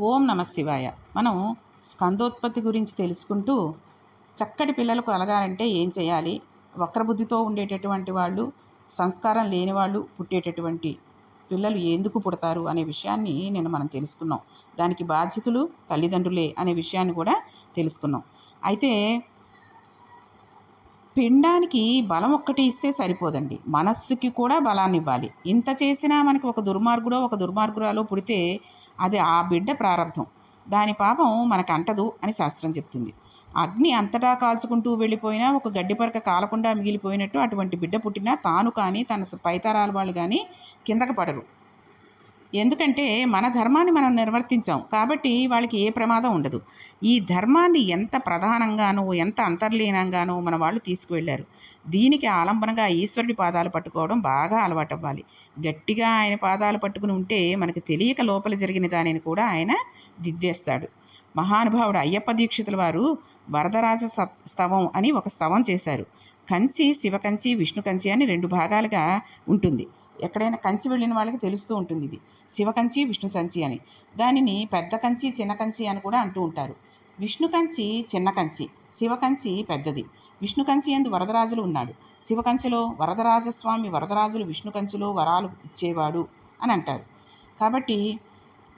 ఓం నమ శివాయ. మనం స్కందోత్పత్తి గురించి తెలుసుకుంటూ చక్కటి పిల్లలు కలగాలంటే ఏం చేయాలి, వక్రబుద్ధితో ఉండేటటువంటి వాళ్ళు, సంస్కారం లేని వాళ్ళు పుట్టేటటువంటి పిల్లలు ఎందుకు పుడతారు అనే విషయాన్ని మనం తెలుసుకున్నాం. దానికి బాధ్యతలు తల్లిదండ్రులే అనే విషయాన్ని కూడా తెలుసుకున్నాం. అయితే పిండానికి బలం ఒక్కటి ఇస్తే సరిపోదండి, మనస్సుకి కూడా బలాన్ని ఇవ్వాలి. ఇంత చేసినా మనకి ఒక దుర్మార్గుడో ఒక దుర్మార్గురాలో పుడితే అది ఆ బిడ్డ ప్రారంధం, దాని పాపం మనకు అంటదు అని శాస్త్రం చెప్తుంది. అగ్ని అంతటా కాల్చుకుంటూ వెళ్ళిపోయినా ఒక గడ్డిపరక కాలకుండా మిగిలిపోయినట్టు అటువంటి బిడ్డ పుట్టినా తాను కానీ తన పైతరాల వాళ్ళు కానీ కిందకి పడరు. ఎందుకంటే మన ధర్మాన్ని మనం నిర్వర్తించాం కాబట్టి వాళ్ళకి ఏ ప్రమాదం ఉండదు. ఈ ధర్మాన్ని ఎంత ప్రధానంగానో ఎంత అంతర్లీనంగానో మన వాళ్ళు తీసుకువెళ్ళారు. దీనికి ఆలంబనగా ఈశ్వరుడి పాదాలు పట్టుకోవడం బాగా అలవాటు అవ్వాలి. గట్టిగా ఆయన పాదాలు పట్టుకుని ఉంటే మనకు తెలియక లోపల జరిగిన దానిని కూడా ఆయన దిద్దేస్తాడు. మహానుభావుడు అయ్యప్ప దీక్షితుల వారు వరదరాజ స్తవం అని ఒక స్తవం చేశారు. కంచి, శివకంచి, విష్ణు కంచి అని 2 భాగాలుగా ఉంటుంది. ఎక్కడైనా కంచి వెళ్ళిన వాళ్ళకి తెలుస్తూ ఉంటుంది ఇది శివకంచి విష్ణు కంచి అని. దానిని పెద్ద కంచి చిన్న కంచి అని కూడా అంటూ ఉంటారు. విష్ణు కంచి చిన్న కంచి, శివకంచి పెద్దది. విష్ణు కంచి యందు వరదరాజులు ఉన్నాడు, శివకంచిలో వరదరాజస్వామి వరదరాజులు విష్ణు కంచిలో వరాలు ఇచ్చేవాడు అని అంటారు. కాబట్టి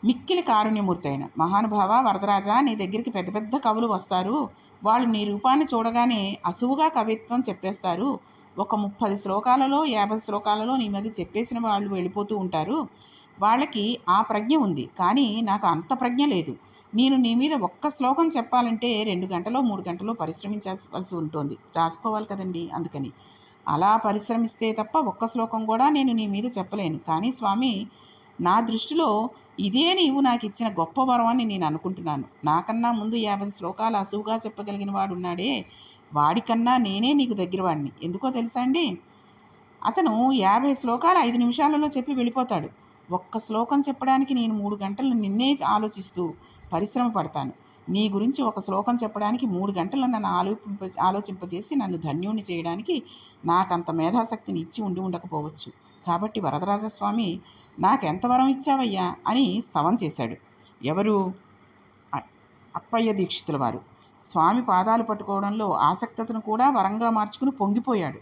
మిక్కిలి కారుణ్యమూర్తి అయిన మహానుభావ వరదరాజా, నీ దగ్గరికి పెద్ద పెద్ద కవులు వస్తారు. వాళ్ళు నీ రూపాన్ని చూడగానే అసువుగా కవిత్వం చెప్పేస్తారు. ఒక 30 శ్లోకాలలో 50 శ్లోకాలలో నీ మీద చెప్పేసిన వాళ్ళు వెళ్ళిపోతూ ఉంటారు. వాళ్ళకి ఆ ప్రజ్ఞ ఉంది, కానీ నాకు అంత ప్రజ్ఞ లేదు. నేను నీ మీద ఒక్క శ్లోకం చెప్పాలంటే 2 గంటలో 3 గంటలో పరిశ్రమించాల్సి ఉంటుంది, రాసుకోవాలి కదండి. అందుకని అలా పరిశ్రమిస్తే తప్ప ఒక్క శ్లోకం కూడా నేను నీ మీద చెప్పలేను. కానీ స్వామి, నా దృష్టిలో ఇదే నీవు నాకు ఇచ్చిన గొప్ప వరం అని నేను అనుకుంటున్నాను. నాకన్నా ముందు 50 శ్లోకాలు అసువుగా చెప్పగలిగిన వాడు ఉన్నాడే, వాడికన్నా నేనే నీకు దగ్గర వాడిని. ఎందుకో తెలుసా అండి, అతను 50 శ్లోకాలు 5 నిమిషాలలో చెప్పి వెళ్ళిపోతాడు. ఒక్క శ్లోకం చెప్పడానికి నేను 3 గంటలు నిన్నే ఆలోచిస్తూ పరిశ్రమ పడతాను. నీ గురించి ఒక శ్లోకం చెప్పడానికి 3 గంటలు నన్ను ఆలోచింపజేసి నన్ను ధన్యుణ్ణి చేయడానికి నాకంత మేధాశక్తిని ఇచ్చి ఉండకపోవచ్చు. కాబట్టి వరదరాజస్వామి, నాకెంత వరం ఇచ్చావయ్యా అని స్తవం చేశాడు. ఎవరు? అప్పయ్య దీక్షితుల వారు. స్వామి పాదాలు పట్టుకోవడంలో ఆసక్తతను కూడా వరంగా మార్చుకుని పొంగిపోయాడు.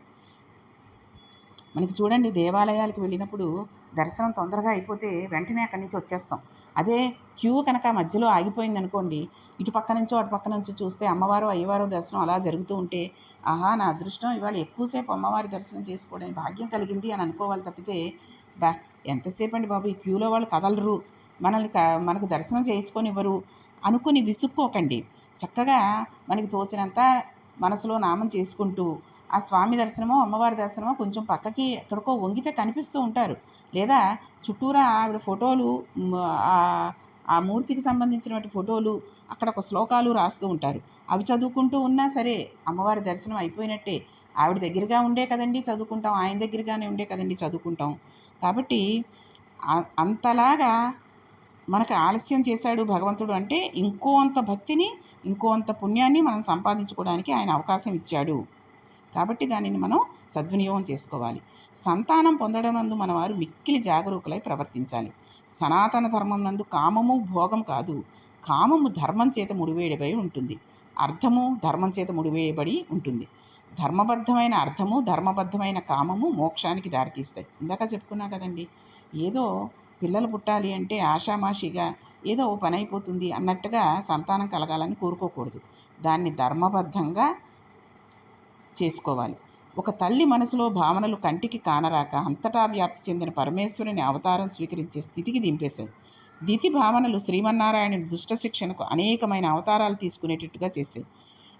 మనకి చూడండి, దేవాలయాలకు వెళ్ళినప్పుడు దర్శనం తొందరగా అయిపోతే వెంటనే అక్కడి నుంచి వచ్చేస్తాం. అదే క్యూ కనుక మధ్యలో ఆగిపోయింది అనుకోండి, ఇటు పక్క నుంచో అటు పక్క నుంచో చూస్తే అమ్మవారు అయ్యవారు దర్శనం అలా జరుగుతూ ఉంటే, ఆహా నా అదృష్టం, ఇవాళ ఎక్కువసేపు అమ్మవారి దర్శనం చేసుకోవడానికి భాగ్యం కలిగింది అని అనుకోవాలి తప్పితే, ఎంతసేపు అండి బాబు, ఈ క్యూలో వాళ్ళు కదలరు, మనకు దర్శనం చేసుకొని ఇవ్వరు అనుకుని విసుక్కోకండి. చక్కగా మనకి తోచినంత మనసులో నామం చేసుకుంటూ ఆ స్వామి దర్శనమో అమ్మవారి దర్శనమో కొంచెం పక్కకి ఎక్కడికో వంగితే కనిపిస్తూ ఉంటారు. లేదా చుట్టూరా ఆవిడ ఫోటోలు, ఆ మూర్తికి సంబంధించినటువంటి ఫోటోలు, అక్కడ ఒక శ్లోకాలు రాస్తూ ఉంటారు. అవి చదువుకుంటూ ఉన్నా సరే అమ్మవారి దర్శనం అయిపోయినట్టే. ఆవిడ దగ్గరగా ఉండే కదండి చదువుకుంటాం, ఆయన దగ్గరగానే ఉండే కదండి చదువుకుంటాం. కాబట్టి అంతలాగా మనకు ఆలస్యం చేశాడు భగవంతుడు అంటే ఇంకో అంత భక్తిని, ఇంకో అంత పుణ్యాన్ని మనం సంపాదించుకోవడానికి ఆయన అవకాశం ఇచ్చాడు. కాబట్టి దానిని మనం సద్వినియోగం చేసుకోవాలి. సంతానం పొందడం నందు మన వారు మిక్కిలి జాగరూకులై ప్రవర్తించాలి. సనాతన ధర్మం నందు కామము భోగం కాదు, కామము ధర్మం చేత ముడివేయబడి ఉంటుంది, అర్థము ధర్మం చేత ముడివేయబడి ఉంటుంది. ధర్మబద్ధమైన అర్థము ధర్మబద్ధమైన కామము మోక్షానికి దారితీస్తాయి. ఇందాక చెప్పుకున్నా కదండి, ఏదో పిల్లలు పుట్టాలి అంటే ఆషామాషిగా ఏదో ఓ పని అయిపోతుంది అన్నట్టుగా సంతానం కలగాలని కోరుకోకూడదు. దాన్ని ధర్మబద్ధంగా చేసుకోవాలి. ఒక తల్లి మనసులో భావనలు కంటికి కానరాక అంతటా వ్యాప్తి చెందిన పరమేశ్వరుని అవతారం స్వీకరించే స్థితికి దింపేశాయి. దితి భావనలు శ్రీమన్నారాయణుని దుష్ట శిక్షణకు అనేకమైన అవతారాలు తీసుకునేటట్టుగా చేశాయి.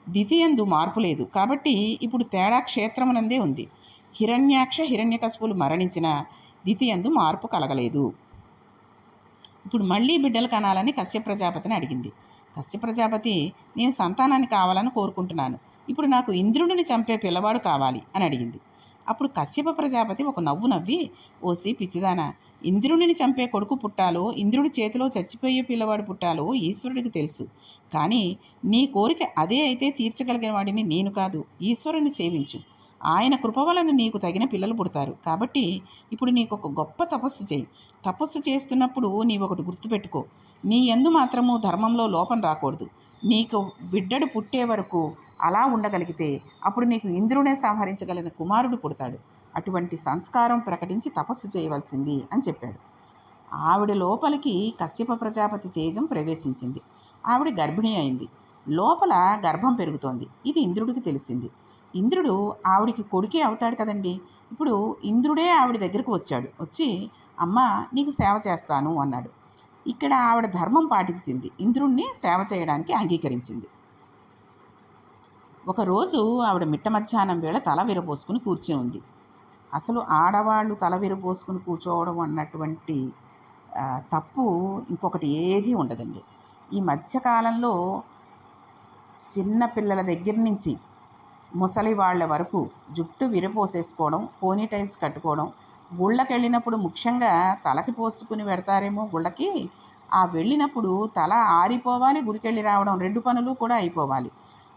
దితియందు మార్పు లేదు కాబట్టి ఇప్పుడు తేడా క్షేత్రమునందే ఉంది. హిరణ్యాక్ష హిరణ్యకశిపులు మరణించిన దితియందు మార్పు కలగలేదు. ఇప్పుడు మళ్ళీ బిడ్డలు కనాలని కశ్యప ప్రజాపతిని అడిగింది. కశ్యప ప్రజాపతి, నేను సంతానాన్ని కావాలని కోరుకుంటున్నాను, ఇప్పుడు నాకు ఇంద్రుడిని చంపే పిల్లవాడు కావాలి అని అడిగింది. అప్పుడు కశ్యప ప్రజాపతి ఒక నవ్వు నవ్వి, ఓసి పిచ్చిదానా, ఇంద్రుడిని చంపే కొడుకు పుట్టాలో ఇంద్రుడి చేతిలో చచ్చిపోయే పిల్లవాడు పుట్టాలో ఈశ్వరుడికి తెలుసు. కానీ నీ కోరిక అదే అయితే తీర్చగలిగిన వాడిని నేను కాదు, ఈశ్వరుని సేవించు. ఆయన కృప వలన నీకు తగిన పిల్లలు పుడతారు. కాబట్టి ఇప్పుడు నీకు ఒక గొప్ప తపస్సు చేయి. తపస్సు చేస్తున్నప్పుడు నీవొకటి గుర్తుపెట్టుకో, నీ యందు మాత్రము ధర్మంలో లోపం రాకూడదు. నీకు బిడ్డడు పుట్టే వరకు అలా ఉండగలిగితే అప్పుడు నీకు ఇంద్రుడే సంహరించగలిగిన కుమారుడు పుడతాడు. అటువంటి సంస్కారం ప్రకటించి తపస్సు చేయవలసింది అని చెప్పాడు. ఆవిడ లోపలికి కశ్యప ప్రజాపతి తేజం ప్రవేశించింది. ఆవిడ గర్భిణీ అయింది. లోపల గర్భం పెరుగుతోంది. ఇది ఇంద్రుడికి తెలిసింది. ఇంద్రుడు ఆవిడికి కొడుకే అవుతాడు కదండి. ఇప్పుడు ఇంద్రుడే ఆవిడ దగ్గరకు వచ్చి అమ్మ నీకు సేవ చేస్తాను అన్నాడు. ఇక్కడ ఆవిడ ధర్మం పాటించింది. ఇంద్రుణ్ణి సేవ చేయడానికి అంగీకరించింది. ఒకరోజు ఆవిడ మిట్ట మధ్యాహ్నం వేళ తల విరబోసుకుని కూర్చుని ఉంది. అసలు ఆడవాళ్ళు తల విరబోసుకుని కూర్చోవడం అన్నటువంటి తప్పు ఇంకొకటి ఏదీ ఉండదండి. ఈ మధ్యకాలంలో చిన్న పిల్లల దగ్గర నుంచి ముసలి వాళ్ళ వరకు జుట్టు విరపోసేసుకోవడం, పోనీటైల్స్ కట్టుకోవడం, గుళ్ళకి వెళ్ళినప్పుడు ముఖ్యంగా తలకి పోసుకుని పెడతారేమో గుళ్ళకి. ఆ వెళ్ళినప్పుడు తల ఆరిపోవాలి, గుడికెళ్ళి రావడం 2 పనులు కూడా అయిపోవాలి.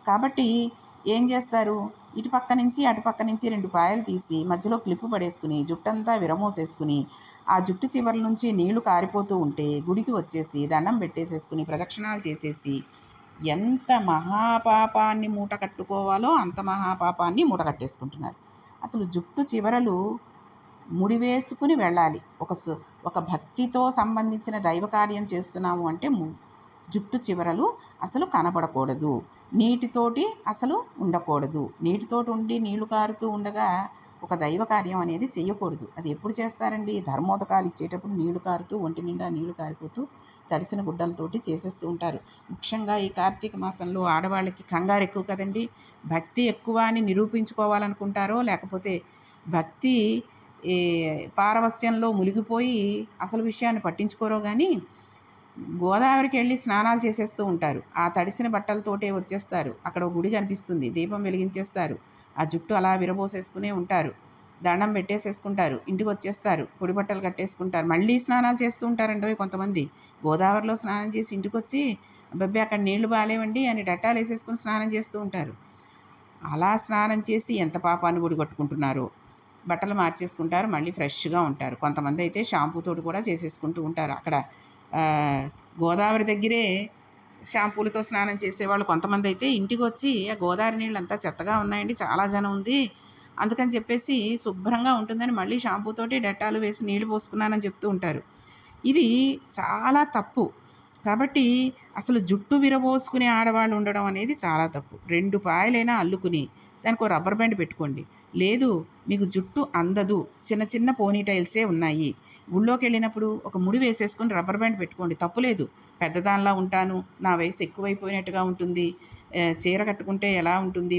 కాబట్టి ఏం చేస్తారు, ఇటు పక్క నుంచి అటు పక్క నుంచి 2 పాయలు తీసి మధ్యలో క్లిప్పు పడేసుకుని జుట్టంతా విరమోసేసుకుని ఆ జుట్టు చివరి నుంచి నీళ్లు కారిపోతూ ఉంటే గుడికి వచ్చేసి దండం పెట్టేసేసుకుని ప్రదక్షిణాలు చేసేసి ఎంత మహాపాపాన్ని మూట కట్టుకోవాలో అంత మహాపాపాన్ని మూట కట్టేసుకుంటున్నారు. అసలు జుట్టు చివరలు ముడివేసుకుని వెళ్ళాలి. ఒక భక్తితో సంబంధించిన దైవ కార్యం చేస్తున్నాము అంటే జుట్టు చివరలు అసలు కనబడకూడదు. నీటితోటి అసలు ఉండకూడదు. నీటితోటి ఉండి నీళ్లు కారుతూ ఉండగా ఒక దైవ కార్యం అనేది చేయకూడదు. అది ఎప్పుడు చేస్తారండి? ధర్మోదకాలు ఇచ్చేటప్పుడు నీళ్లు కారుతూ ఒంటి నిండా నీళ్లు కారిపోతూ తడిసిన గుడ్డలతోటి చేసేస్తూ ఉంటారు. ముఖ్యంగా ఈ కార్తీక మాసంలో ఆడవాళ్ళకి కంగారు ఎక్కువ కదండి. భక్తి ఎక్కువ అని నిరూపించుకోవాలనుకుంటారో లేకపోతే భక్తి పారవస్యంలో మునిగిపోయి అసలు విషయాన్ని పట్టించుకోరో కానీ గోదావరికి వెళ్ళి స్నానాలు చేసేస్తూ ఉంటారు. ఆ తడిసిన బట్టలతోటే వచ్చేస్తారు. అక్కడ గుడి కనిపిస్తుంది, దీపం వెలిగించేస్తారు. ఆ జుట్టు అలా విరబోసేసుకునే ఉంటారు. దండం పెట్టేసేసుకుంటారు. ఇంటికి వచ్చేస్తారు, పొడి బట్టలు కట్టేసుకుంటారు, మళ్ళీ స్నానాలు చేస్తూ ఉంటారండి కొంతమంది. గోదావరిలో స్నానం చేసి ఇంటికి వచ్చి అబ్బాయి అక్కడ నీళ్లు బాగాలేవండి అని డట్టాలు వేసేసుకుని స్నానం చేస్తూ ఉంటారు. అలా స్నానం చేసి ఎంత పాపాన్ని గుడి కట్టుకుంటున్నారో. బట్టలు మార్చేసుకుంటారు, మళ్ళీ ఫ్రెష్గా ఉంటారు. కొంతమంది అయితే షాంపూతోటి కూడా చేసేసుకుంటూ ఉంటారు. అక్కడ గోదావరి దగ్గరే షాంపూలతో స్నానం చేసేవాళ్ళు కొంతమంది అయితే ఇంటికి వచ్చి ఆ గోదావరి నీళ్ళు అంతా చెత్తగా ఉన్నాయండి, చాలా జనం ఉంది, అందుకని చెప్పేసి శుభ్రంగా ఉంటుందని మళ్ళీ షాంపూతోటి డెటాలు వేసి నీళ్లు పోసుకున్నానని చెప్తూ ఉంటారు. ఇది చాలా తప్పు. కాబట్టి అసలు జుట్టు విరబోసుకునే ఆడవాళ్ళు ఉండడం అనేది చాలా తప్పు. 2 పాయలైనా అల్లుకుని దానికి రబ్బర్ బ్యాండ్ పెట్టుకోండి. లేదు మీకు జుట్టు అందదు, చిన్న చిన్న పోనీటైల్సే ఉన్నాయి, గుళ్ళోకి వెళ్ళినప్పుడు ఒక ముడి వేసేసుకొని రబ్బర్ బ్యాండ్ పెట్టుకోండి, తప్పులేదు. పెద్దదానిలా ఉంటాను, నా వయసు ఎక్కువైపోయినట్టుగా ఉంటుంది, చీర కట్టుకుంటే ఎలా ఉంటుంది,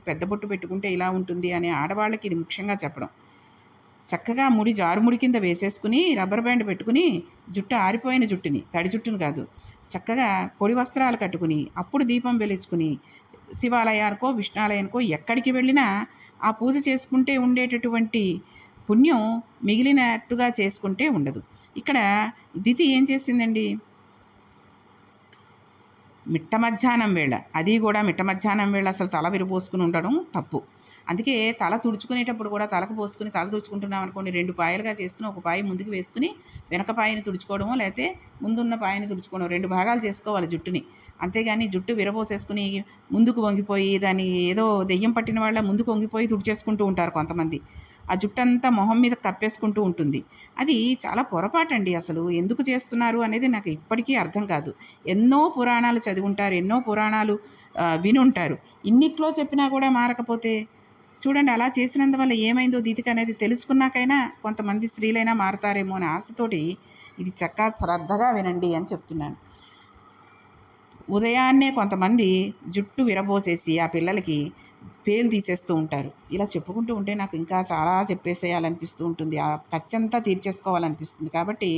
పెద్ద బొట్టు పెట్టుకుంటే ఇలా ఉంటుంది అనే ఆడవాళ్ళకి ఇది ముఖ్యంగా చెప్పడం. చక్కగా ముడి జారుముడి కింద వేసేసుకుని రబ్బర్ బ్యాండ్ పెట్టుకుని జుట్టు ఆరిపోయిన జుట్టుని, తడి జుట్టుని కాదు, చక్కగా పొడి వస్త్రాలు కట్టుకుని అప్పుడు దీపం వెలిగించుకుని శివాలయానికో విష్ణాలయానికో ఎక్కడికి వెళ్ళినా ఆ పూజ చేసుకుంటే ఉండేటటువంటి పుణ్యం మిగిలినట్టుగా చేసుకుంటే ఉండదు. ఇక్కడ దితి ఏం చేసిందండి, మిట్ట మధ్యాహ్నం వేళ, అది కూడా మిట్ట మధ్యాహ్నం వేళ అసలు తల విరబోసుకుని ఉండడం తప్పు. అందుకే తల తుడుచుకునేటప్పుడు కూడా తలకు పోసుకుని తల తుడుచుకుంటున్నాం అనుకోండి, 2 పాయలుగా చేసుకుని ఒక పాయ ముందుకు వేసుకుని వెనక పాయని తుడుచుకోవడమో లేకపోతే ముందున్న పాయని తుడుచుకోవడం, 2 భాగాలు చేసుకోవాలి జుట్టుని. అంతేగాని జుట్టు విరబోసేసుకుని ముందుకు వంగిపోయి దాన్ని ఏదో దెయ్యం పట్టిన వాళ్ళ ముందుకు వంగిపోయి తుడిచేసుకుంటూ ఉంటారు కొంతమంది. ఆ జుట్టంతా మొహం మీద కప్పేసుకుంటూ ఉంటుంది. అది చాలా పొరపాటండి. అసలు ఎందుకు చేస్తున్నారు అనేది నాకు ఇప్పటికీ అర్థం కాదు. ఎన్నో పురాణాలు చదివి ఉంటారు, ఎన్నో పురాణాలు విని ఉంటారు. ఇన్నిట్లో చెప్పినా కూడా మారకపోతే చూడండి, అలా చేసినందువల్ల ఏమైందో దితికి అనేది తెలుసుకున్నాకైనా కొంతమంది స్త్రీలైనా మారతారేమో అనే ఆశతోటి ఇది చక్కగా శ్రద్ధగా వినండి అని చెప్తున్నాను. ఉదయాన్నే కొంతమంది జుట్టు విరబోసేసి ఆ పిల్లలకి పేలు తీసేస్తూ ఉంటారు. ఇలా చెప్పుకుంటూ ఉంటే నాకు ఇంకా చాలా చెప్పేసేయాలనిపిస్తూ ఉంటుంది, ఆ కచ్చంతా తీర్చేసుకోవాలనిపిస్తుంది. కాబట్టి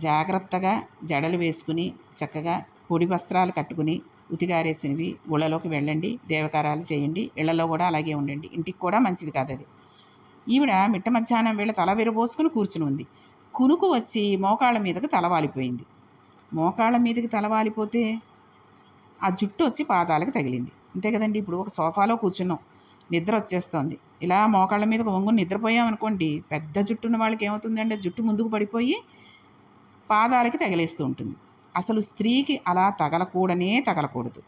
జాగ్రత్తగా జడలు వేసుకుని చక్కగా పొడి వస్త్రాలు కట్టుకుని ఉతిగారేసినవి గుళ్ళలోకి వెళ్ళండి, దేవకారాలు చేయండి, ఇళ్లలో కూడా అలాగే ఉండండి. ఇంటికి కూడా మంచిది కాదు అది. ఈవిడ మిట్ట మధ్యాహ్నం వేళ తల విరబోసుకుని కూర్చుని ఉంది. కునుకు వచ్చి మోకాళ్ళ మీదకి తలవాలిపోయింది. మోకాళ్ళ మీదకి తలవాలిపోతే ఆ జుట్టు వచ్చి పాదాలకు తగిలింది. అంతే కదండి. ఇప్పుడు ఒక సోఫాలో కూర్చున్నాం, నిద్ర వచ్చేస్తోంది. ఇలా మోకాళ్ళ మీద వంగుని నిద్రపోయామనుకోండి, పెద్ద జుట్టున్న వాళ్ళకి ఏమవుతుందంటే జుట్టు ముందుకు పడిపోయి పాదాలకి తగిలేస్తూ ఉంటుంది. అసలు స్త్రీకి అలా తగలకూడదు.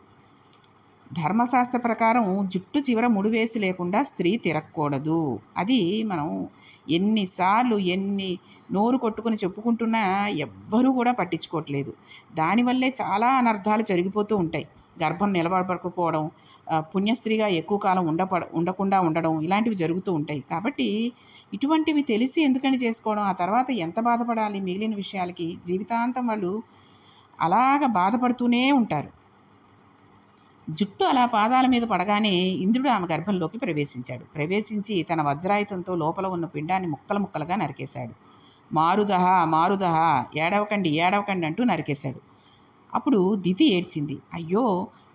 ధర్మశాస్త్ర ప్రకారం జుట్టు చివర ముడివేసి లేకుండా స్త్రీ తిరగకూడదు. అది మనం ఎన్ని నోరు కొట్టుకుని చెప్పుకుంటున్నా ఎవ్వరూ కూడా పట్టించుకోవట్లేదు. దానివల్లే చాలా అనర్థాలు జరిగిపోతూ ఉంటాయి. గర్భం నిలబడకపోవడం, పుణ్యస్త్రీగా ఎక్కువ కాలం ఉండకుండా ఉండడం, ఇలాంటివి జరుగుతూ ఉంటాయి. కాబట్టి ఇటువంటివి తెలిసి ఎందుకని చేసుకోవడం, ఆ తర్వాత ఎంత బాధపడాలి మిగిలిన విషయాలకి. జీవితాంతం వాళ్ళు అలాగ బాధపడుతూనే ఉంటారు. జుట్టు అలా పాదాల మీద పడగానే ఇంద్రుడు ఆమె గర్భంలోకి ప్రవేశించి తన వజ్రాయుధంతో లోపల ఉన్న పిండాన్ని ముక్కలుగా నరికేశాడు. మారుదహ ఏడవకండి అంటూ నరికేశాడు. అప్పుడు దితి ఏడ్చింది. అయ్యో,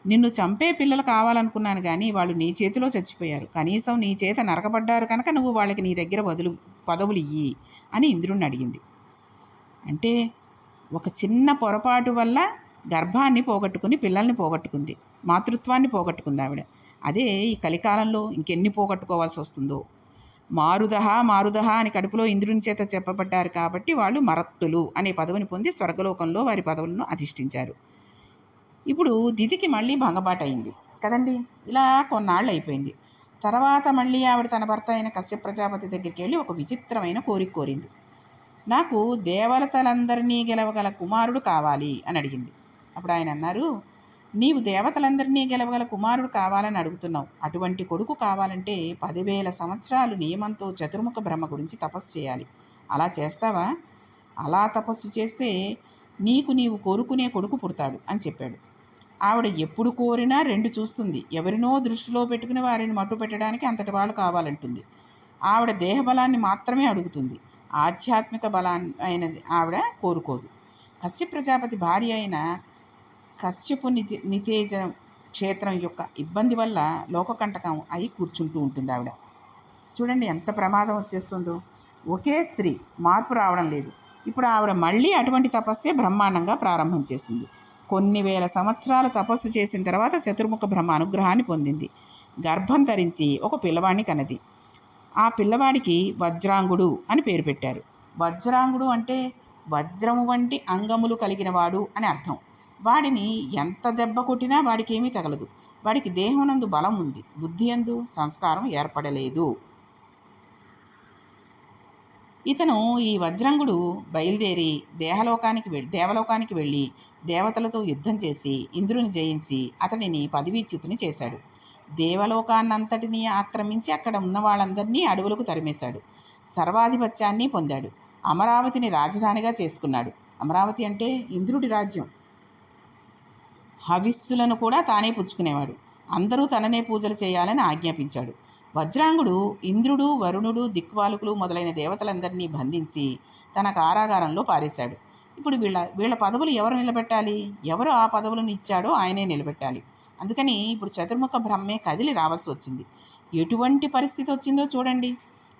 నిన్ను చంపే పిల్లలు కావాలనుకున్నాను కానీ వాళ్ళు నీ చేతిలో చచ్చిపోయారు. కనీసం నీ చేత నరకబడ్డారు కనుక నువ్వు వాళ్ళకి నీ దగ్గర పదవులు ఇయ్యి అని ఇంద్రుడిని అడిగింది. అంటే ఒక చిన్న పొరపాటు వల్ల గర్భాన్ని పోగొట్టుకుని పిల్లల్ని పోగొట్టుకుంది, మాతృత్వాన్ని పోగొట్టుకుంది ఆవిడ. అదే ఈ కలికాలంలో ఇంకెన్ని పోగొట్టుకోవాల్సి వస్తుందో. మారుదహ అని కడుపులో ఇంద్రుని చేత చెప్పబడ్డారు కాబట్టి వాళ్ళు మరత్తులు అనే పదవిని పొంది స్వర్గలోకంలో వారి పదవులను అధిష్ఠించారు. ఇప్పుడు దితికి మళ్ళీ భంగపాటు అయింది కదండి. ఇలా కొన్నాళ్ళు అయిపోయింది. తర్వాత మళ్ళీ ఆవిడ తన భర్త అయిన కశ్యప ప్రజాపతి దగ్గరికి వెళ్ళి ఒక విచిత్రమైన కోరిక కోరింది. నాకు దేవతలందరినీ గెలవగల కుమారుడు కావాలి అని అడిగింది. అప్పుడు ఆయన అన్నారు, నీవు దేవతలందరినీ గెలవగల కుమారుడు కావాలని అడుగుతున్నావు. అటువంటి కొడుకు కావాలంటే 10,000 సంవత్సరాలు నియమంతో చతుర్ముఖ బ్రహ్మ గురించి తపస్సు చేయాలి. అలా చేస్తావా? అలా తపస్సు చేస్తే నీవు కోరుకునే కొడుకు పుడతాడు అని చెప్పాడు. ఆవిడ ఎప్పుడు కోరినా 2 చూస్తుంది. ఎవరినో దృష్టిలో పెట్టుకుని వారిని మట్టు పెట్టడానికి అంతటి వాళ్ళు కావాలంటుంది. ఆవిడ దేహబలాన్ని మాత్రమే అడుగుతుంది. ఆధ్యాత్మిక బలాన్ని అయినది ఆవిడ కోరుకోదు. కశ్యప ప్రజాపతి భార్య అయిన కశ్యపు నితేజ క్షేత్రం యొక్క ఇబ్బంది వల్ల లోకకంటకం అయి కూర్చుంటూ ఉంటుంది ఆవిడ. చూడండి ఎంత ప్రమాదం వచ్చేస్తుందో. ఒకే స్త్రీ, మార్పు రావడం లేదు. ఇప్పుడు ఆవిడ మళ్ళీ అటువంటి తపస్సే బ్రహ్మాండంగా ప్రారంభం చేసింది. కొన్ని వేల సంవత్సరాలు తపస్సు చేసిన తర్వాత చతుర్ముఖ బ్రహ్మ అనుగ్రహాన్ని పొందింది. గర్భం ధరించి ఒక పిల్లవాడిని కనది. ఆ పిల్లవాడికి వజ్రాంగుడు అని పేరు పెట్టారు. వజ్రాంగుడు అంటే వజ్రము వంటి అంగములు కలిగినవాడు అని అర్థం. వాడిని ఎంత దెబ్బ కొట్టినా వాడికి ఏమీ తగలదు. వాడికి దేహమునందు బలం ఉంది, బుద్ధి యందు సంస్కారం ఏర్పడలేదు. ఇతను ఈ వజ్రంగుడు బయలుదేరి దేవలోకానికి వెళ్ళి దేవతలతో యుద్ధం చేసి ఇంద్రుని జయించి అతడిని పదవీచ్యుతుని చేశాడు. దేవలోకాన్నంతటినీ ఆక్రమించి అక్కడ ఉన్న వాళ్ళందరినీ అడవులకు తరిమేశాడు. సర్వాధిపత్యాన్ని పొందాడు. అమరావతిని రాజధానిగా చేసుకున్నాడు. అమరావతి అంటే ఇంద్రుడి రాజ్యం. హవిస్సులను కూడా తానే పుచ్చుకునేవాడు. అందరూ తననే పూజలు చేయాలని ఆజ్ఞాపించాడు. వజ్రాంగుడు ఇంద్రుడు, వరుణుడు, దిక్పాలకులు మొదలైన దేవతలందరినీ బంధించి తన కారాగారంలో పారేశాడు. ఇప్పుడు వీళ్ళ పదవులు ఎవరు నిలబెట్టాలి? ఎవరు ఆ పదవులను ఇచ్చాడో ఆయనే నిలబెట్టాలి. అందుకని ఇప్పుడు చతుర్ముఖ బ్రహ్మే కదిలి రావాల్సి వచ్చింది. ఎటువంటి పరిస్థితి వచ్చిందో చూడండి.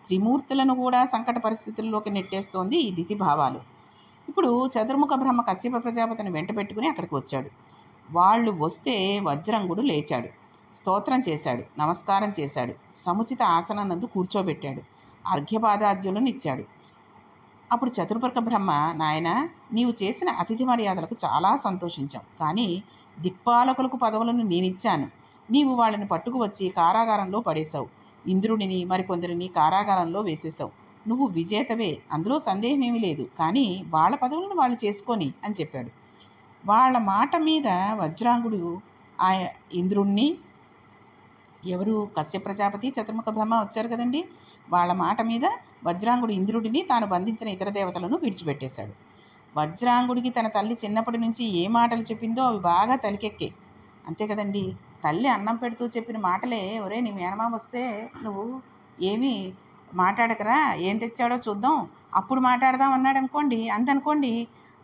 త్రిమూర్తులను కూడా సంకట పరిస్థితుల్లోకి నెట్టేస్తోంది ఈ దితి భావాలు. ఇప్పుడు చతుర్ముఖ బ్రహ్మ కశ్యప ప్రజాపతిని వెంట పెట్టుకుని అక్కడికి వచ్చాడు. వాళ్ళు వస్తే వజ్రంగుడు లేచాడు, స్తోత్రం చేశాడు, నమస్కారం చేశాడు, సముచిత ఆసనం కూర్చోబెట్టాడు, అర్ఘ్యపాదార్ఘ్యులను ఇచ్చాడు. అప్పుడు చతుర్ముఖ బ్రహ్మ, నాయన, నీవు చేసిన అతిథి మర్యాదలకు చాలా సంతోషించాం. కానీ దిక్పాలకులకు పదవులను నేనిచ్చాను. నీవు వాళ్ళని పట్టుకు వచ్చి కారాగారంలో పడేశావు. ఇంద్రుడిని మరికొందరిని కారాగారంలో వేసేశావు. నువ్వు విజేతవే, అందులో సందేహం ఏమీ లేదు. కానీ వాళ్ళ పదవులను వాళ్ళు చేసుకొని అని చెప్పాడు. వాళ్ళ మాట మీద వజ్రాంగుడు ఆ ఇంద్రుణ్ణి, ఎవరు, కశ్యప ప్రజాపతి, చతుర్ముఖ బ్రహ్మ వచ్చారు కదండి, వాళ్ళ మాట మీద వజ్రాంగుడు ఇంద్రుడిని తాను బంధించిన ఇతర దేవతలను విడిచిపెట్టేశాడు. వజ్రాంగుడికి తన తల్లి చిన్నప్పటి నుంచి ఏ మాటలు చెప్పిందో అవి బాగా తలికెక్కే. అంతే కదండి. తల్లి అన్నం పెడుతూ చెప్పిన మాటలే, ఒరే నీ మేనమామ వస్తే నువ్వు ఏమీ మాట్లాడకరా, ఏం తెచ్చాడో చూద్దాం, అప్పుడు మాట్లాడదాం అన్నాడు అనుకోండి, అందనుకోండి,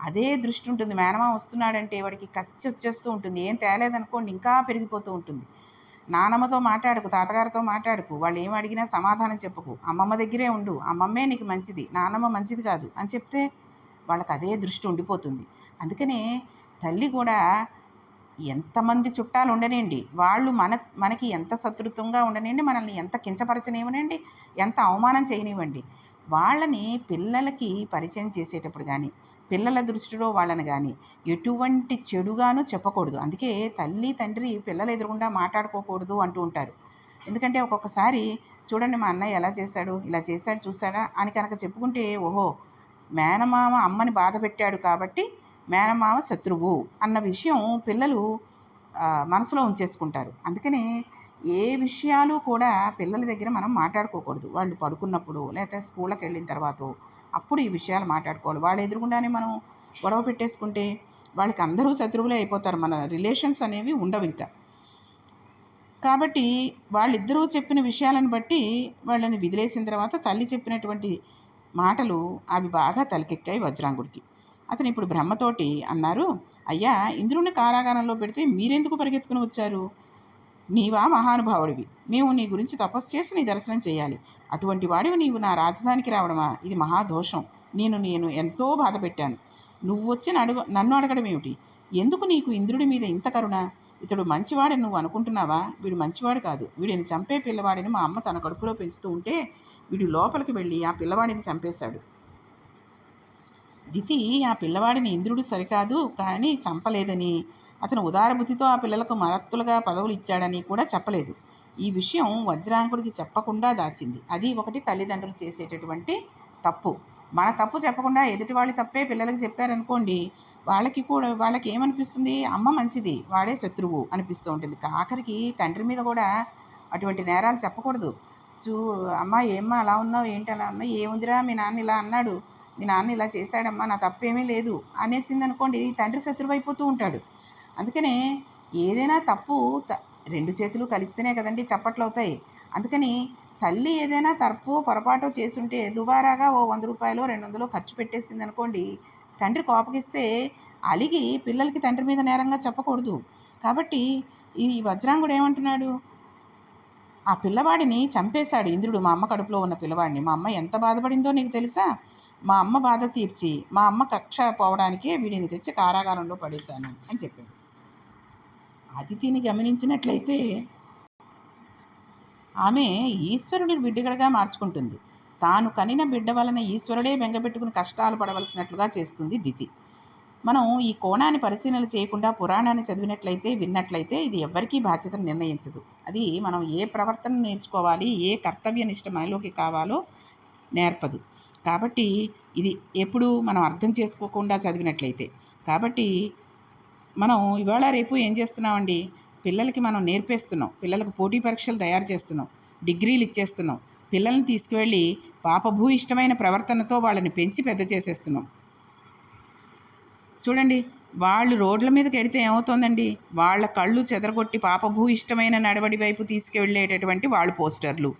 అదే దృష్టి ఉంటుంది. మేనమామ వస్తున్నాడంటే వాడికి కచ్చి వచ్చేస్తూ ఉంటుంది. ఏం తేలేదనుకోండి ఇంకా పెరిగిపోతూ ఉంటుంది. నానమ్మతో మాట్లాడకు, తాతగారితో మాట్లాడకు, వాళ్ళు ఏం అడిగినా సమాధానం చెప్పకు, అమ్మమ్మ దగ్గరే ఉండు, అమ్మమ్మే నీకు మంచిది, నానమ్మ మంచిది కాదు అని చెప్తే వాళ్ళకి అదే దృష్టి ఉండిపోతుంది. అందుకనే తల్లి కూడా ఎంతమంది చుట్టాలు ఉండనండి, వాళ్ళు మనకి ఎంత శత్రుత్వంగా ఉండనండి, మనల్ని ఎంత కించపరచనివ్వనండి, ఎంత అవమానం చేయనివ్వండి, వాళ్ళని పిల్లలకి పరిచయం చేసేటప్పుడు కానీ, పిల్లల దృష్టిలో వాళ్ళని కానీ ఎటువంటి చెడుగాను చెప్పకూడదు. అందుకే తల్లి తండ్రి పిల్లలు ఎదురుగుండా మాట్లాడుకోకూడదు అంటూ ఉంటారు. ఎందుకంటే ఒక్కొక్కసారి చూడండి, మా అన్నయ్య ఎలా చేశాడు, ఇలా చేశాడు చూసాడా అని కనుక చెప్పుకుంటే, ఓహో మేనమామ అమ్మని బాధ పెట్టాడు కాబట్టి మేనమామ శత్రువు అన్న విషయం పిల్లలు మనసులో ఉంచేసుకుంటారు. అందుకనే ఏ విషయాలు కూడా పిల్లల దగ్గర మనం మాట్లాడుకోకూడదు. వాళ్ళు పడుకున్నప్పుడు లేకపోతే స్కూళ్ళకి వెళ్ళిన తర్వాత అప్పుడు ఈ విషయాలు మాట్లాడుకోవాలి. వాళ్ళ ఎదురుగుండానే మనం గొడవ పెట్టేసుకుంటే వాళ్ళకి అందరూ శత్రువులే అయిపోతారు. మన రిలేషన్స్ అనేవి ఉండవు ఇంకా. కాబట్టి వాళ్ళిద్దరూ చెప్పిన విషయాలను బట్టి వాళ్ళని వదిలేసిన తర్వాత తల్లి చెప్పినటువంటి మాటలు అవి బాగా తలకెక్కాయి వజ్రాంగుడికి. అతను ఇప్పుడు బ్రహ్మతోటి అన్నారు, అయ్యా, ఇంద్రుడిని కారాగారంలో పెడితే మీరెందుకు పరిగెత్తుకుని వచ్చారు? నీవా మహానుభావుడివి, మేము నీ గురించి తపస్సు చేసి నీ దర్శనం చేయాలి, అటువంటి వాడివి నీవు నా రాజధానికి రావడమా? ఇది మహాదోషం. నేను ఎంతో బాధ పెట్టాను, నువ్వు వచ్చి నన్ను అడగడం ఏమిటి? ఎందుకు నీకు ఇంద్రుడి మీద ఇంత కరుణ? ఇతడు మంచివాడని నువ్వు అనుకుంటున్నావా? వీడు మంచివాడు కాదు. వీడిని చంపే పిల్లవాడిని మా అమ్మ తన కడుపులో పెంచుతూ ఉంటే వీడు లోపలికి వెళ్ళి ఆ పిల్లవాడిని చంపేశాడు. దితి ఆ పిల్లవాడిని ఇంద్రుడు సరికాదు కానీ చంపలేదని, అతను ఉదారబుద్ధితో ఆ పిల్లలకు మరత్తులుగా పదవులు ఇచ్చాడని కూడా చెప్పలేదు. ఈ విషయం వజ్రాంకుడికి చెప్పకుండా దాచింది. అది ఒకటి తల్లిదండ్రులు చేసేటటువంటి తప్పు. మన తప్పు చెప్పకుండా ఎదుటి వాళ్ళ తప్పే పిల్లలకి చెప్పారనుకోండి, వాళ్ళకి ఏమనిపిస్తుంది? అమ్మ మంచిది, వాడే శత్రువు అనిపిస్తూ ఉంటుంది. ఆఖరికి తండ్రి మీద కూడా అటువంటి నేరాలు చెప్పకూడదు. అమ్మ ఏమ్మా అలా ఉన్నావు, ఏంటి అలా ఉన్నావు, ఏముందిరా మీ నాన్న ఇలా అన్నాడు, మీ నాన్న ఇలా చేశాడమ్మా, నా తప్పేమీ లేదు అనేసింది అనుకోండి, తండ్రి శత్రువు అయిపోతూ ఉంటాడు. అందుకనే ఏదైనా తప్పు రెండు చేతులు కలిస్తేనే కదండి చప్పట్లు అవుతాయి. అందుకని తల్లి ఏదైనా తప్పు పొరపాటు చేసుంటే దుబారాగా ఓ 100 రూపాయలు 200 ఖర్చు పెట్టేసింది అనుకోండి, తండ్రి కోపగిస్తే అలిగి పిల్లలకి తండ్రి మీద నేరంగా చెప్పకూడదు. కాబట్టి ఈ వజ్రాంగుడు ఏమంటున్నాడు? ఆ పిల్లవాడిని చంపేశాడు ఇంద్రుడు, మా అమ్మ కడుపులో ఉన్న పిల్లవాడిని. మా అమ్మ ఎంత బాధపడిందో నీకు తెలుసా? మా అమ్మ బాధ తీర్చి మా అమ్మ కక్ష పోవడానికే వీడిని తెచ్చి కారాగారంలో పడేశాను అని చెప్పాడు. అతిథిని గమనించినట్లయితే ఆమె ఈశ్వరుడిని బిడ్డగడగా మార్చుకుంటుంది. తాను కనిన బిడ్డ వలన ఈశ్వరుడే బెంగపెట్టుకుని కష్టాలు పడవలసినట్లుగా చేస్తుంది దితి. మనం ఈ కోణాన్ని పరిశీలన చేయకుండా పురాణాన్ని చదివినట్లయితే విన్నట్లయితే ఇది ఎవ్వరికీ బాధ్యతను నిర్ణయించదు. అది మనం ఏ ప్రవర్తన నేర్చుకోవాలి, ఏ కర్తవ్య నిష్ట మనలోకి కావాలో నేర్పదు. కాబట్టి ఇది ఎప్పుడు మనం అర్థం చేసుకోకుండా చదివినట్లయితే. కాబట్టి మనం ఇవాళ రేపు ఏం చేస్తున్నామండి, పిల్లలకి మనం నేర్పేస్తున్నాం, పిల్లలకు పోటీ పరీక్షలు తయారు చేస్తున్నాం, డిగ్రీలు ఇచ్చేస్తున్నాం, పిల్లల్ని తీసుకువెళ్ళి పాపభూయిష్టమైన ప్రవర్తనతో వాళ్ళని పెంచి పెద్ద చేసేస్తున్నాం. చూడండి, వాళ్ళు రోడ్ల మీదకి వెడితే ఏమవుతుందండి, వాళ్ళ కళ్ళు చెదరగొట్టి పాపభూయిష్టమైన నడవడి వైపు తీసుకువెళ్ళేటటువంటి వాళ్ళు పోస్టర్లు,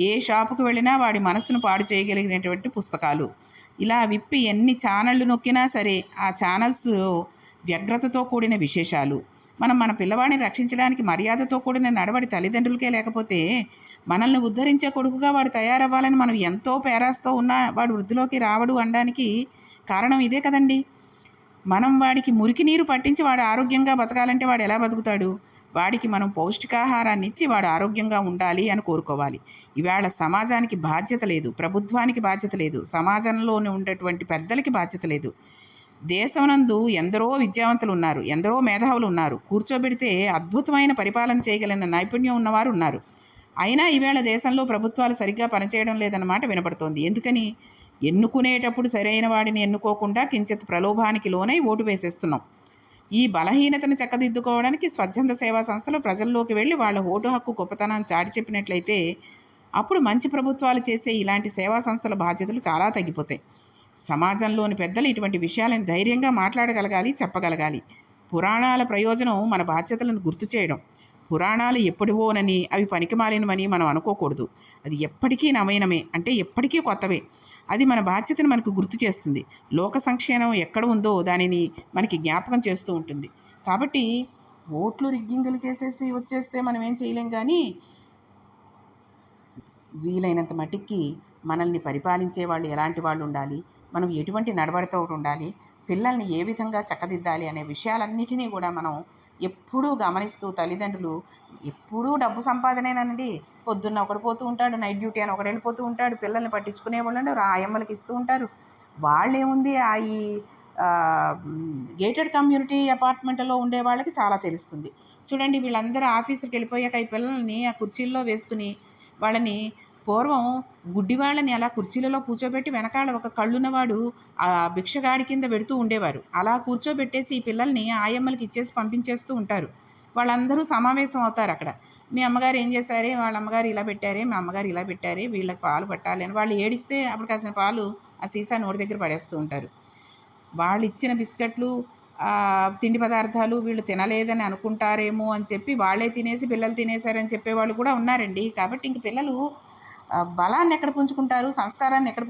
ఏ షాపుకు వెళ్ళినా వాడి మనసును పాడు చేయగలిగినటువంటి పుస్తకాలు, ఇలా విప్పి ఎన్ని ఛానళ్ళు నొక్కినా సరే ఆ ఛానల్స్ వ్యగ్రతతో కూడిన విశేషాలు. మన పిల్లవాడిని రక్షించడానికి మర్యాదతో కూడిన నడవడి తల్లిదండ్రులకే లేకపోతే మనల్ని ఉద్ధరించే కొడుకుగా వాడు తయారవ్వాలని మనం ఎంతో పేరాస్తో ఉన్నా వాడు వృద్ధిలోకి రావడు అనడానికి కారణం ఇదే కదండి. మనం వాడికి మురికి నీరు పట్టించి వాడు ఆరోగ్యంగా బతకాలంటే వాడు ఎలా బతుకుతాడు? వాడికి మనం పౌష్టికాహారాన్ని ఇచ్చి వాడు ఆరోగ్యంగా ఉండాలి అని కోరుకోవాలి. ఇవాళ సమాజానికి బాధ్యత లేదు, ప్రభుత్వానికి బాధ్యత లేదు, సమాజంలోనే ఉండేటువంటి పెద్దలకి బాధ్యత లేదు. దేశమునందు ఎందరో విద్యావంతులు ఉన్నారు, ఎందరో మేధావులు ఉన్నారు, కూర్చోబెడితే అద్భుతమైన పరిపాలన చేయగలిగిన నైపుణ్యం ఉన్నవారు ఉన్నారు. అయినా ఈవేళ దేశంలో ప్రభుత్వాలు సరిగ్గా పనిచేయడం లేదన్నమాట వినపడుతోంది. ఎందుకని? ఎన్నుకునేటప్పుడు సరైన వాడిని ఎన్నుకోకుండా కించిత్ ప్రలోభానికి లోనై ఓటు వేసేస్తున్నాం. ఈ బలహీనతను చక్కదిద్దుకోవడానికి స్వచ్ఛంద సేవా సంస్థలు ప్రజల్లోకి వెళ్ళి వాళ్ళ ఓటు హక్కు గొప్పతనాన్ని చాటి చెప్పినట్లయితే అప్పుడు మంచి ప్రభుత్వాలు చేసే ఇలాంటి సేవా సంస్థల బాధ్యతలు చాలా తగ్గిపోతాయి. సమాజంలోని పెద్దలు ఇటువంటి విషయాలను ధైర్యంగా మాట్లాడగలగాలి, చెప్పగలగాలి. పురాణాల ప్రయోజనం మన బాధ్యతలను గుర్తు చేయడం. పురాణాలు ఎప్పటివోనని అవి పనికిమాలినవని మనం అనుకోకూడదు. అది ఎప్పటికీ నవీనమే, అంటే ఎప్పటికీ కొత్తవే. అది మన బాధ్యతను మనకు గుర్తు చేస్తుంది. లోక సంక్షేమం ఎక్కడ ఉందో దానిని మనకి జ్ఞాపకం చేస్తూ ఉంటుంది. కాబట్టి ఓట్లు రిగ్గింగులు చేసేసి వచ్చేస్తే మనం ఏం చేయలేం. కానీ వీలైనంత మట్టికి మనల్ని పరిపాలించే వాళ్ళు ఎలాంటి వాళ్ళు ఉండాలి, మనం ఎటువంటి నడవడితో ఉండాలి, పిల్లల్ని ఏ విధంగా చక్కదిద్దాలి అనే విషయాలన్నిటినీ కూడా మనం ఎప్పుడూ గమనిస్తూ తల్లిదండ్రులు ఎప్పుడూ డబ్బు సంపాదనేనండి. పొద్దున్న ఒకడు పోతూ ఉంటాడు, నైట్ డ్యూటీ అని ఒకడు వెళ్ళిపోతూ ఉంటాడు, పిల్లల్ని పట్టించుకునే వాళ్ళు ఆయమ్మలకి ఇస్తూ ఉంటారు. వాళ్ళేముంది ఈ గేటెడ్ కమ్యూనిటీ అపార్ట్మెంట్లో ఉండే వాళ్ళకి చాలా తెలుస్తుంది. చూడండి, వీళ్ళందరూ ఆఫీసుకి వెళ్ళిపోయాక ఈ పిల్లల్ని ఆ కుర్చీల్లో వేసుకుని వాళ్ళని పూర్వం గుడ్డివాళ్ళని అలా కుర్చీలలో కూర్చోబెట్టి వెనకాల ఒక కళ్ళున్నవాడు ఆ భిక్షగాడి కింద పెడుతూ ఉండేవారు. అలా కూర్చోబెట్టేసి ఈ పిల్లల్ని ఆయమ్మలకి ఇచ్చేసి పంపించేస్తూ ఉంటారు. వాళ్ళందరూ సమావేశం అవుతారు అక్కడ. మీ అమ్మగారు ఏం చేశారే, వాళ్ళ అమ్మగారు ఇలా పెట్టారే, మా అమ్మగారు ఇలా పెట్టారే, వీళ్ళకి పాలు పట్టాలి అని వాళ్ళు ఏడిస్తే అప్పుడు కాసిన పాలు ఆ సీసా నోటి దగ్గర పడేస్తూ ఉంటారు. వాళ్ళు ఇచ్చిన బిస్కెట్లు తిండి పదార్థాలు వీళ్ళు తినలేదని అనుకుంటారేమో అని చెప్పి వాళ్ళే తినేసి పిల్లలు తినేశారని చెప్పేవాళ్ళు కూడా ఉన్నారండి. కాబట్టి ఇంక పిల్లలు బలాన్ని ఎక్కడ పుంజుకుంటారు, సంస్కారాన్ని ఎక్కడ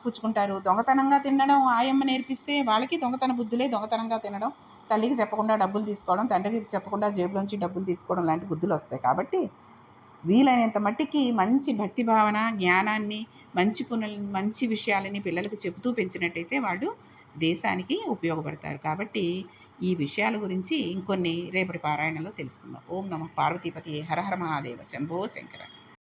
పుచ్చుకుంటారు? దొంగతనంగా తినడం ఆయమ్మ నేర్పిస్తే వాళ్ళకి దొంగతన బుద్ధులే. దొంగతనంగా తినడం, తల్లికి చెప్పకుండా డబ్బులు తీసుకోవడం, తండ్రికి చెప్పకుండా జేబులోంచి డబ్బులు తీసుకోవడం లాంటి బుద్ధులు వస్తాయి. కాబట్టి వీలైనంత మట్టికి మంచి భక్తి భావన, జ్ఞానాన్ని, మంచి విషయాలని పిల్లలకు చెబుతూ పెంచినట్టయితే వాళ్ళు దేశానికి ఉపయోగపడతారు. కాబట్టి ఈ విషయాల గురించి ఇంకొన్ని రేపటి పారాయణంలో తెలుసుకుందాం. ఓం నమః పార్వతీపతియే హర హర మహాదేవ శంభో శంకర.